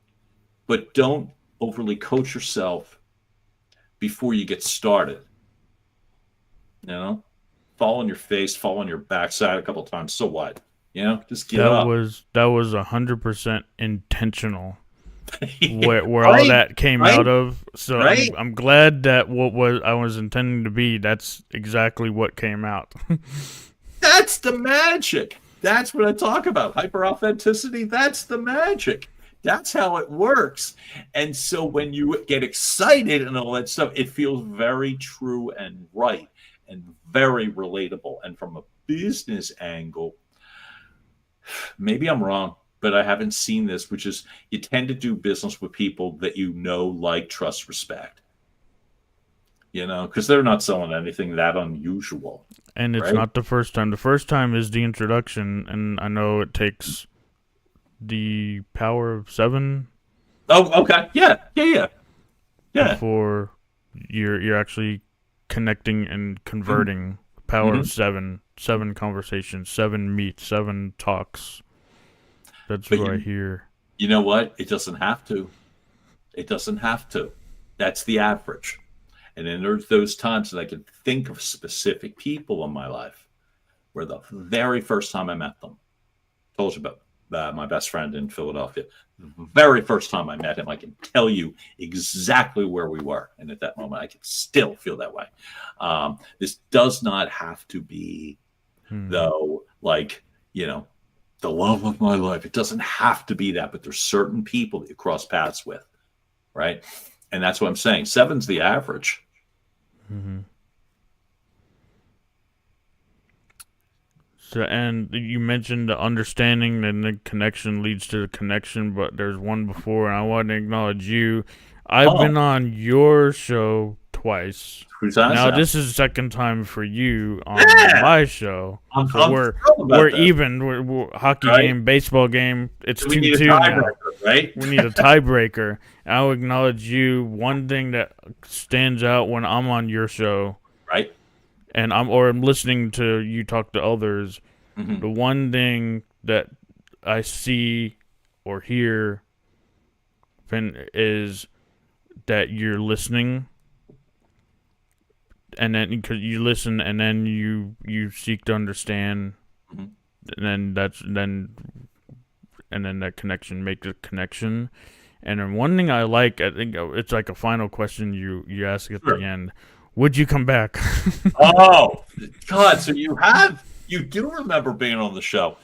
But don't overly coach yourself before you get started. Fall on your face, fall on your backside a couple of times. So what? Just get up. That was 100% intentional. Where Right? all that came Right? out of. So Right? I'm glad that what I was intending to be, that's exactly what came out. That's the magic. That's what I talk about. Hyper authenticity. That's the magic. That's how it works. And so when you get excited and all that stuff, it feels very true and right and very relatable. And from a business angle, maybe I'm wrong, but I haven't seen this, which is you tend to do business with people that like, trust, respect. Because they're not selling anything that unusual. And it's right? not the first time. The first time is the introduction, and I know it takes the power of 7. Oh, okay. Yeah. Before you're actually connecting and converting. Power of 7 conversations, 7 meets, 7 talks. That's what I hear. You know what? It doesn't have to. That's the average. And then there's those times that I can think of specific people in my life where the very first time I met them, told you about my best friend in Philadelphia. The very first time I met him, I can tell you exactly where we were. And at that moment, I can still feel that way. This does not have to be, though, like, the love of my life. It doesn't have to be that, but there's certain people that you cross paths with, right? And that's what I'm saying. 7's the average. Mm-hmm. So, and you mentioned the understanding and the connection leads to the connection, but there's one before, and I want to acknowledge you. I've been on your show twice. Now this is the second time for you on my show. So we're even. We're hockey game, baseball game. It's 2-2 now. Right? We need a tiebreaker. I'll acknowledge you. One thing that stands out when I'm on your show, right? And I'm listening to you talk to others. Mm-hmm. The one thing that I see or hear is that you're listening. And then because you listen, and then you seek to understand, and then that connection, make the connection. And then one thing I like, I think it's like a final question you ask at the end: would you come back? Oh God! So you do remember being on the show?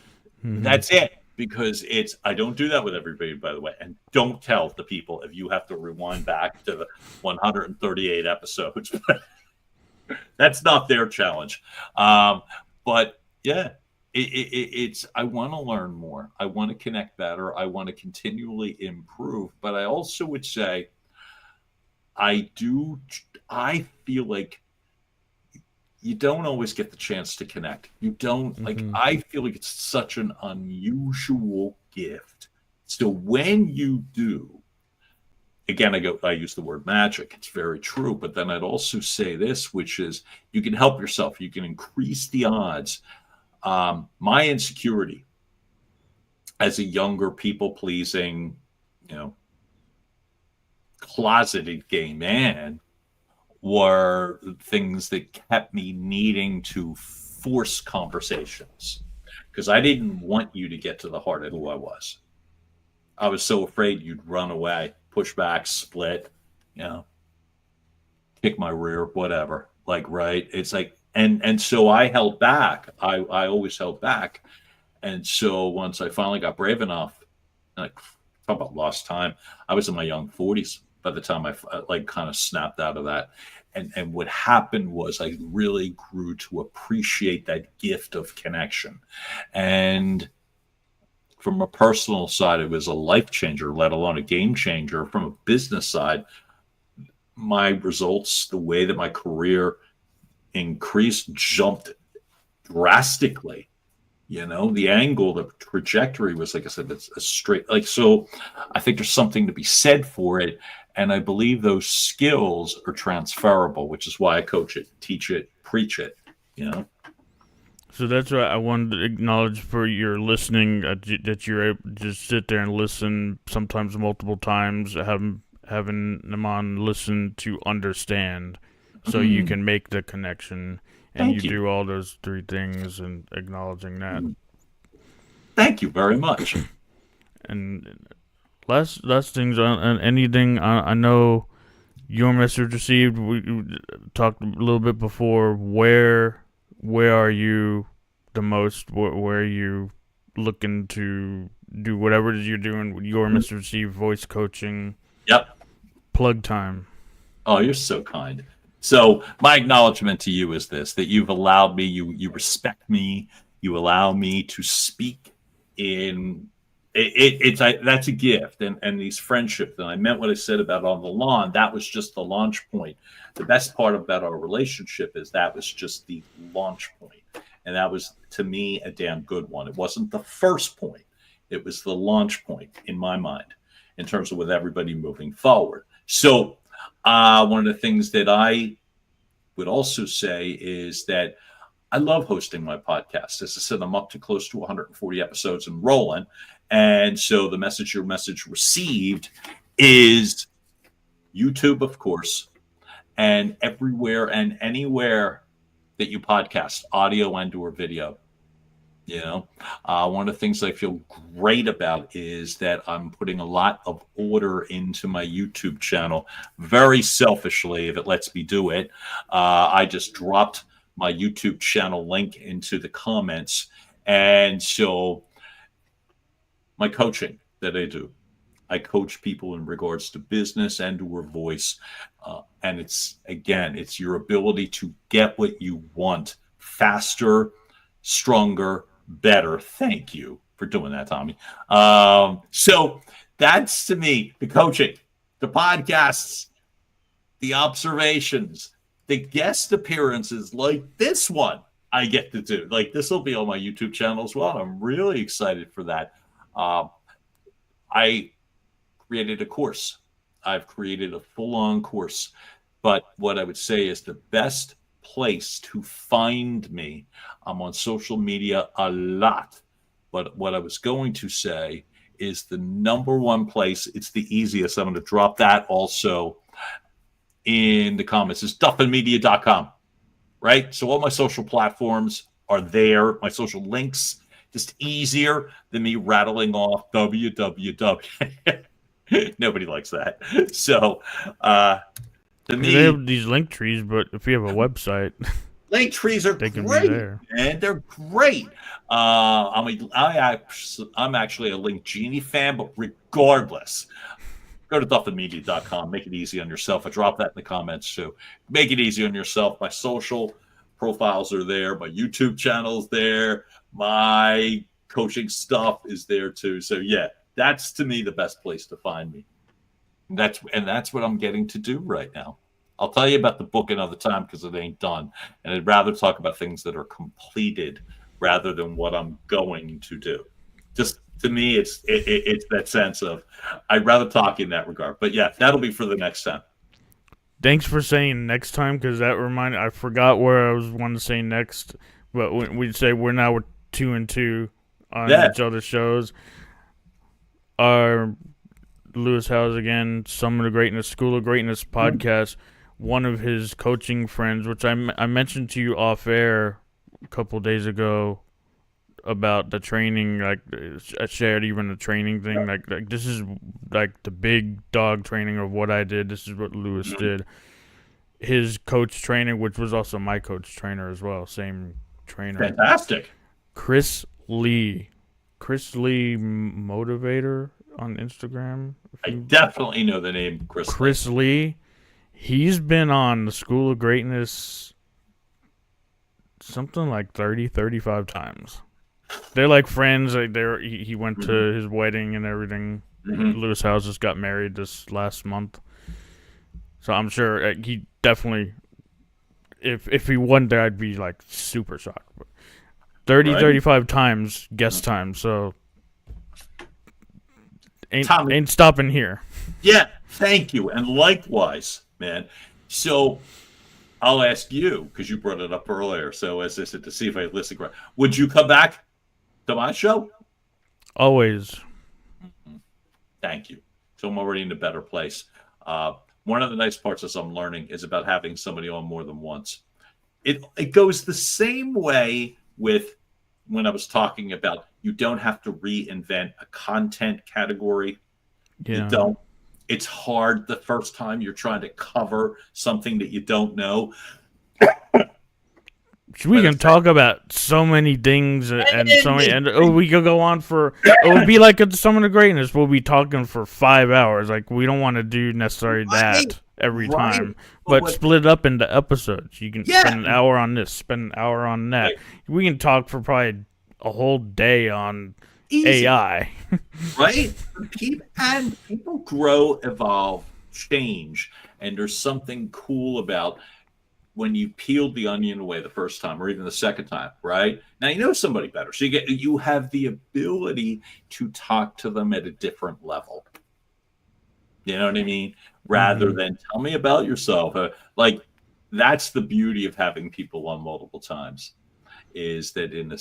Mm-hmm. That's it. Because I don't do that with everybody, by the way, and don't tell the people if you have to rewind back to the 138 episodes. That's not their challenge. But yeah, it's, I want to learn more. I want to connect better. I want to continually improve. But I also would say, I feel like you don't always get the chance to connect. You don't, I feel like it's such an unusual gift. So when you do, again, I use the word magic. It's very true. But then I'd also say this, which is you can help yourself. You can increase the odds. My insecurity as a younger, people-pleasing, closeted gay man were things that kept me needing to force conversations because I didn't want you to get to the heart of who I was. I was so afraid you'd run away, push back, split, kick my rear, whatever. Right? It's like, and so I held back. I always held back. And so once I finally got brave enough, talk about lost time, I was in my young 40s by the time I kind of snapped out of that. And what happened was I really grew to appreciate that gift of connection. And from a personal side, it was a life changer, let alone a game changer. From a business side, my results, the way that my career jumped drastically. The angle, the trajectory was, like I said, it's a straight, so I think there's something to be said for it. And I believe those skills are transferable, which is why I coach it, teach it, preach it, So that's what I wanted to acknowledge for your listening, that you're able to just sit there and listen, sometimes multiple times, having them on listen to understand, so you can make the connection. And you do all those three things, and acknowledging that. Thank you very much. And last things on anything. I know your message received. We talked a little bit before. Where are you the most? Where are you looking to do whatever it is you're doing with your message received, voice coaching? Yep. Plug time. Oh, you're so kind. So my acknowledgement to you is this: that you've allowed me, you respect me, you allow me to speak in that's a gift, and these friendships. And I meant what I said about On the Lawn. That was just the launch point. The best part about our relationship is that was just the launch point, and that was, to me, a damn good one. It wasn't the first point; it was the launch point in my mind, in terms of with everybody moving forward. So. One of the things that I would also say is that I love hosting my podcast. As I said, I'm up to close to 140 episodes and rolling. And so your message received is YouTube, of course, and everywhere and anywhere that you podcast, audio and or video. One of the things I feel great about is that I'm putting a lot of order into my YouTube channel, very selfishly, if it lets me do it. I just dropped my YouTube channel link into the comments. And so my coaching that I do, I coach people in regards to business and or voice. And it's your ability to get what you want faster, stronger, better. Thank you for doing that, Tommy. So that's, to me, the coaching, the podcasts, the observations, the guest appearances like this one I get to do. Like, this will be on my YouTube channel as well. I'm really excited for that. I created a course. I've created a full-on course. But what I would say is the best place to find me, I'm on social media a lot, but what I was going to say is the number one place, it's the easiest, I'm going to drop that also in the comments, is duffinmedia.com, right? So all my social platforms are there, my social links, just easier than me rattling off www. Nobody likes that. So to me, they have these link trees, but if you have a website, link trees are they can great, be there. and they're great. I'm actually a Link Genie fan, but regardless, go to duffinmedia.com. Make it easy on yourself. I drop that in the comments too. Make it easy on yourself. My social profiles are there. My YouTube channel's there. My coaching stuff is there too. So yeah, that's, to me, the best place to find me. That's what I'm getting to do right now. I'll tell you about the book another time because it ain't done. And I'd rather talk about things that are completed rather than what I'm going to do. Just, to me, it's that sense of I'd rather talk in that regard. But yeah, that'll be for the next time. Thanks for saying next time, because that reminded, I forgot where I was wanting to say next. But we'd say we're 2-2 on each other's shows. Our Lewis Howes, again, Summit of Greatness, School of Greatness podcast, one of his coaching friends, which I mentioned to you off air a couple days ago about the training, like I shared even the training thing, like this is like the big dog training of what I did. This is what Lewis did. His coach trainer, which was also my coach trainer as well, same trainer. Fantastic. Chris Lee Motivator on Instagram. I definitely know the name Chris Lee. He's been on the School of Greatness something like 35 times. They're like friends. Like he went to his wedding and everything. Lewis Howes just got married this last month. So I'm sure he definitely if he wasn't there, I'd be like super shocked. 30, Right. 35 times guest time, so Tommy. ain't stopping here. Yeah, thank you. And likewise, man. So I'll ask you, because you brought it up earlier. So as I said, to see if I listen correct, would you come back to my show? Always. Thank you. So I'm already in a better place. One of the nice parts as I'm learning is about having somebody on more than once. It goes the same way with when I was talking about you don't have to reinvent a content category. Yeah. You don't. It's hard the first time you're trying to cover something that you don't know. We can talk about so many things and so many, and we could go on for. It would be like at Summon of Greatness. We'll be talking for 5 hours. Like we don't want to do necessarily that every time, but split it up into episodes. You can spend an hour on this, spend an hour on that. We can talk for probably a whole day on AI. Right? And people grow, evolve, change, and there's something cool about when you peeled the onion away the first time or even the second time, right? Now you know somebody better. So you have the ability to talk to them at a different level. You know what I mean? Rather than tell me about yourself. Like that's the beauty of having people on multiple times, is that in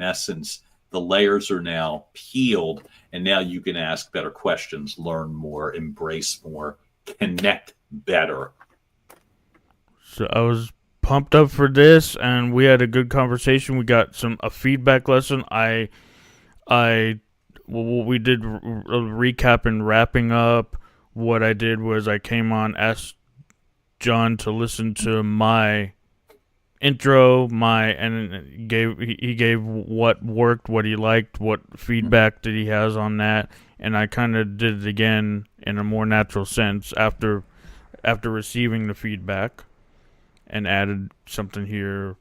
essence, the layers are now peeled, and now you can ask better questions, learn more, embrace more, connect better. So I was pumped up for this, and we had a good conversation. We got a feedback lesson. We did a recap and wrapping up. What I did was I came on, asked John to listen to my intro, and he gave what worked, what he liked, what feedback that he has on that, and I kind of did it again in a more natural sense after receiving the feedback. And added something here,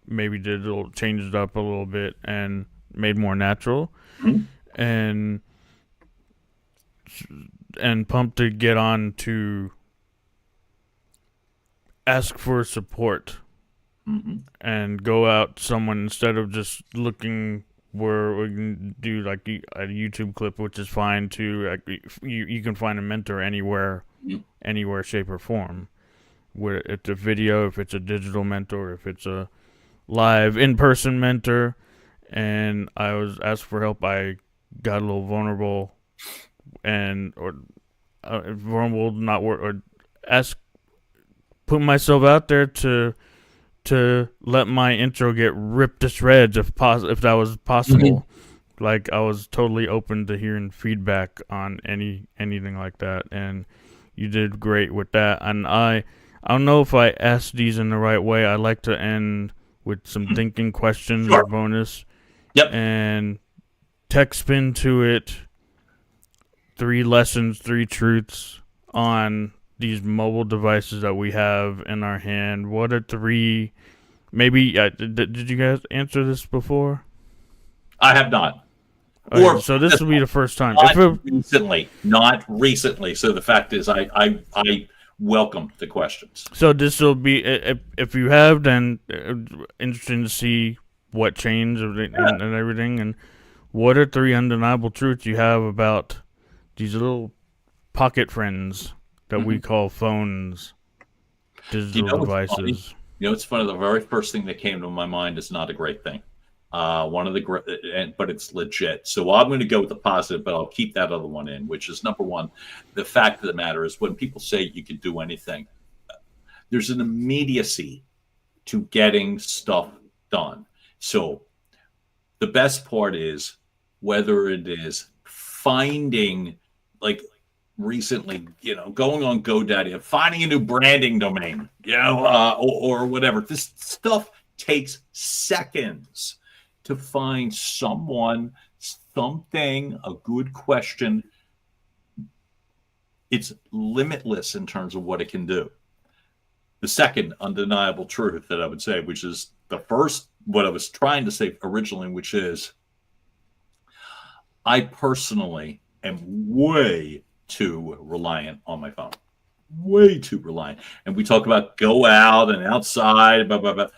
maybe changed it up a little bit and made more natural, and pumped to get on to ask for support and go out someone instead of just looking where we can do like a YouTube clip, which is fine too. You can find a mentor anywhere, shape or form. Where it's a video, if it's a digital mentor, if it's a live in-person mentor, and I was asked for help. I got a little vulnerable, put myself out there to let my intro get ripped to shreds if that was possible. Like I was totally open to hearing feedback on anything like that, and you did great with that, and I don't know if I asked these in the right way. I like to end with some thinking questions or bonus. Yep. And tech spin to it. 3 lessons, 3 truths on these mobile devices that we have in our hand. What are 3? Maybe did you guys answer this before? I have not. Okay, so this will be the first time. Not recently. So the fact is, I welcome the questions. So this will be, if you have, then interesting to see what changed and everything. And what are 3 undeniable truths you have about these little pocket friends that we call phones, digital devices? It's funny. The very first thing that came to my mind is not a great thing. But it's legit. So I'm going to go with the positive, but I'll keep that other one in, which is number one. The fact of the matter is when people say you can do anything, there's an immediacy to getting stuff done. So the best part is whether it is finding, like recently, going on GoDaddy and finding a new branding domain, or whatever. This stuff takes seconds to find someone, something, a good question. It's limitless in terms of what it can do. The second undeniable truth that I would say, which is the first, what I was trying to say originally, which is I personally am way too reliant on my phone. way too reliant. And we talk about go out and outside, blah, blah, blah.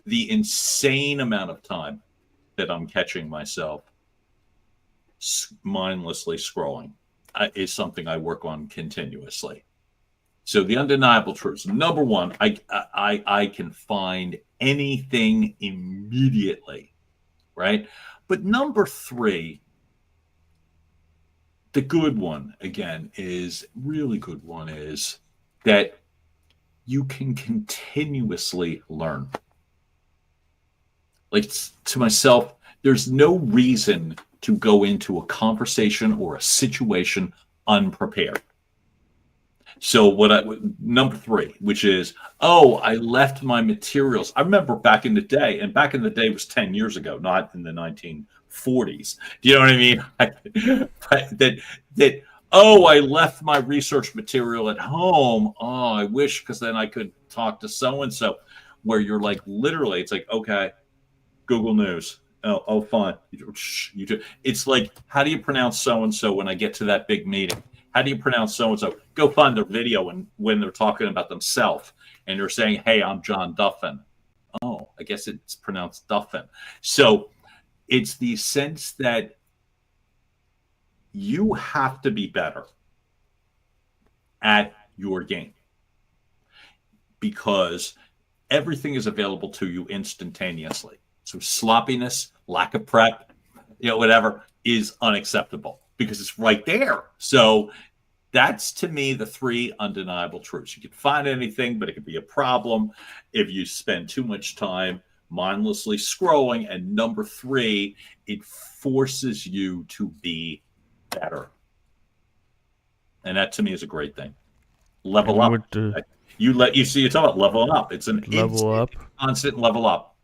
The insane amount of time that I'm catching myself mindlessly scrolling is something I work on continuously. So the undeniable truths. Number one, I can find anything immediately, right? But number three, the good one again is really good one is that you can continuously learn. Like to myself, there's no reason to go into a conversation or a situation unprepared. So number three, which is, I left my materials. I remember back in the day, and back in the day was 10 years ago, not in the 1940s. Do you know what I mean? I left my research material at home. Oh, I wish, because then I could talk to so-and-so, where you're like, literally, it's like, okay, Google News. Oh, fine. You do. It's like, how do you pronounce so-and-so when I get to that big meeting? How do you pronounce so-and-so? Go find their video when they're talking about themselves and they're saying, hey, I'm John Duffin. Oh, I guess it's pronounced Duffin. So it's the sense that you have to be better at your game because everything is available to you instantaneously. So sloppiness, lack of prep, whatever is unacceptable because it's right there. So that's, to me, the three undeniable truths. You can find anything, but it could be a problem if you spend too much time mindlessly scrolling. And number three, it forces you to be better. And that, to me, is a great thing. Level up. You talk about leveling up. It's an constant level up.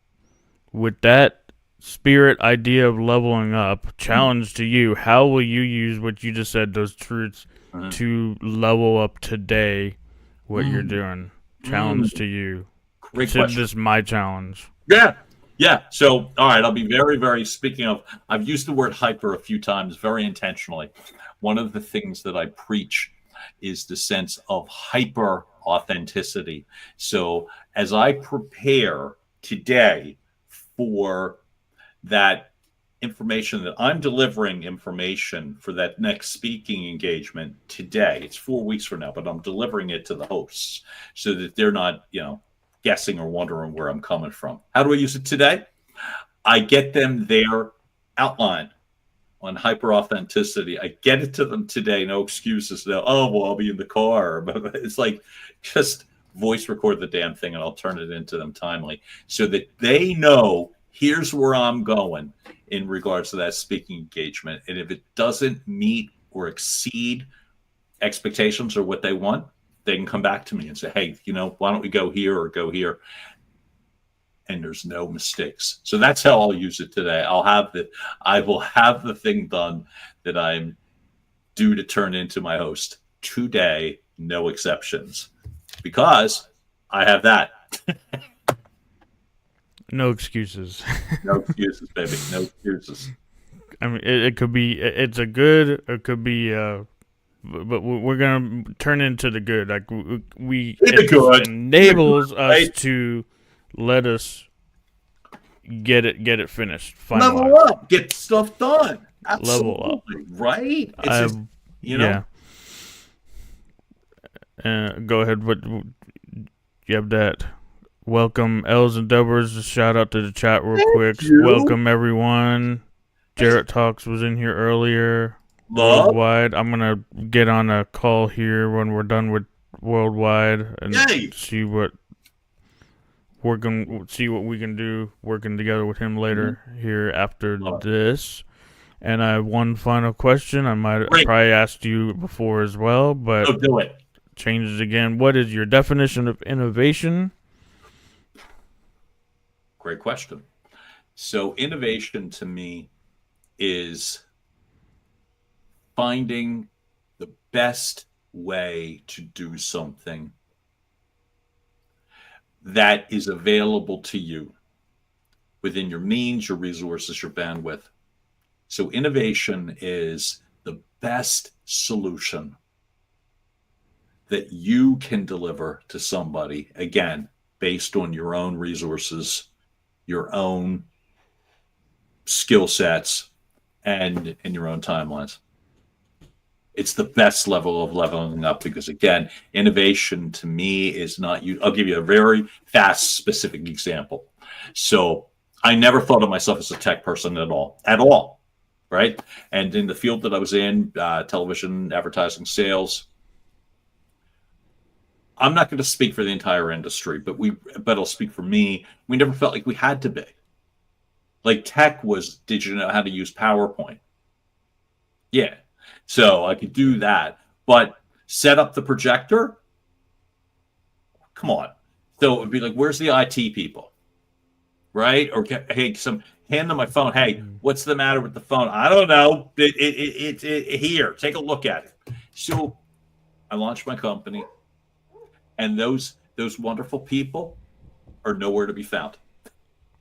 With that spirit idea of leveling up, challenge to you, how will you use what you just said, those truths, to level up today what you're doing? Challenge to you. Great question. question. This is my challenge. Yeah. So, all right, I'll be very, very, speaking of, I've used the word hyper a few times very intentionally. One of the things that I preach is the sense of hyper authenticity. So as I prepare today for that information that I'm delivering information for that next speaking engagement today, it's 4 weeks from now, but I'm delivering it to the hosts so that they're not, guessing or wondering where I'm coming from. How do I use it today? I get them their outline on hyper authenticity. I get it to them today. No excuses. No, I'll be in the car. It's like, just voice record the damn thing and I'll turn it into them timely so that they know here's where I'm going in regards to that speaking engagement. And if it doesn't meet or exceed expectations or what they want, they can come back to me and say, hey, why don't we go here or go here? And there's no mistakes. So that's how I'll use it today. I will have the thing done that I'm due to turn into my host today, no exceptions, because I have that. No excuses. No excuses, baby. No excuses. I mean, it could be, it's a good, it could be, but we're going to turn into the good. Like, it enables us to let us get it finished. Level up. Get stuff done. Absolutely. Level up. Right? It's Yeah. Go ahead. What you have that? Welcome, L's and Dubbers. Shout out to the chat real quick. Welcome, everyone. Jarrett Talks was in here earlier. Worldwide. I'm going to get on a call here when we're done with Worldwide and see what we can do working together with him later here after this. And I have one final question. I might probably asked you before as well, but do it. Change it again. What is your definition of innovation? Great question. So innovation to me is finding the best way to do something that is available to you within your means, your resources, your bandwidth. So innovation is the best solution that you can deliver to somebody, again, based on your own resources, your own skill sets, and your own timelines. It's the best level of leveling up because, again, innovation to me is not you. I'll give you a very fast, specific example. So I never thought of myself as a tech person at all, right? And in the field that I was in, television, advertising, sales, I'm not going to speak for the entire industry, but I'll speak for me. We never felt like we had to be. Like tech was, did you know how to use PowerPoint? Yeah. So I could do that, but set up the projector? Come on. So it would be like, where's the IT people? Right? Or hey, hand them my phone. Hey, what's the matter with the phone? I don't know. Here, take a look at it. So I launched my company, and those wonderful people are nowhere to be found.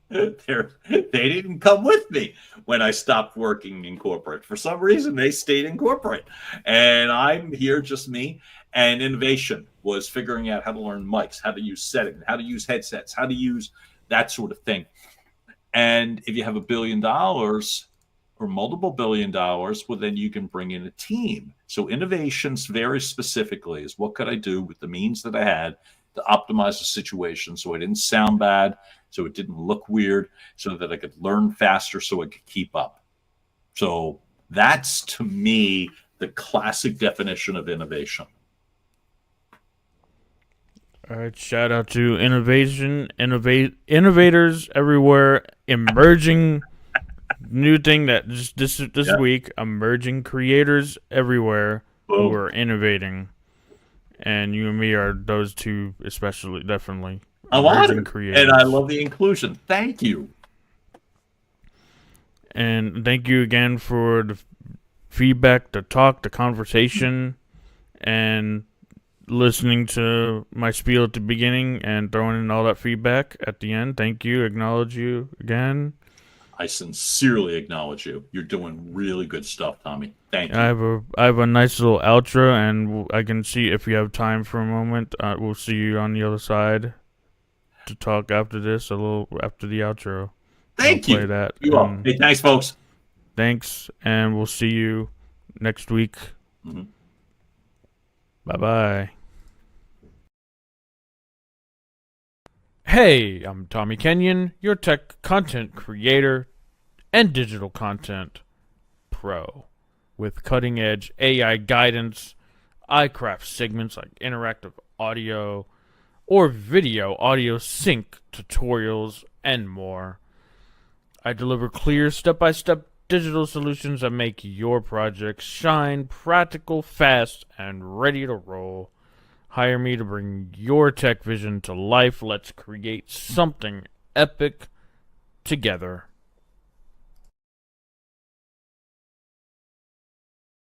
They didn't come with me when I stopped working in corporate. For some reason, they stayed in corporate. And I'm here, just me. And innovation was figuring out how to learn mics, how to use settings, how to use headsets, how to use that sort of thing. And if you have $1 billion or multiple $1 billion, well, then you can bring in a team. So innovations very specifically is what could I do with the means that I had to optimize the situation so it didn't sound bad, so it didn't look weird, so that I could learn faster, so I could keep up. So that's, to me, the classic definition of innovation. All right, shout out to innovators everywhere, emerging new thing that just this week, emerging creators everywhere who are innovating. And you and me are those two, especially, definitely. A lot of creators. And I love the inclusion. Thank you. And thank you again for the feedback, the talk, the conversation, and listening to my spiel at the beginning and throwing in all that feedback at the end. Thank you. Acknowledge you again. I sincerely acknowledge you. You're doing really good stuff, Tommy. Thank you. I have a nice little outro, and I can see if you have time for a moment. We'll see you on the other side to talk after this, a little after the outro. Thank you. Play that. Hey, thanks, folks. Thanks, and we'll see you next week. Mm-hmm. Bye-bye. Hey, I'm Tommy Kenyon, your tech content creator and digital content pro. With cutting-edge AI guidance, I craft segments like interactive audio or video audio sync tutorials and more. I deliver clear step-by-step digital solutions that make your projects shine, practical, fast, and ready to roll. Hire me to bring your tech vision to life. Let's create something epic together.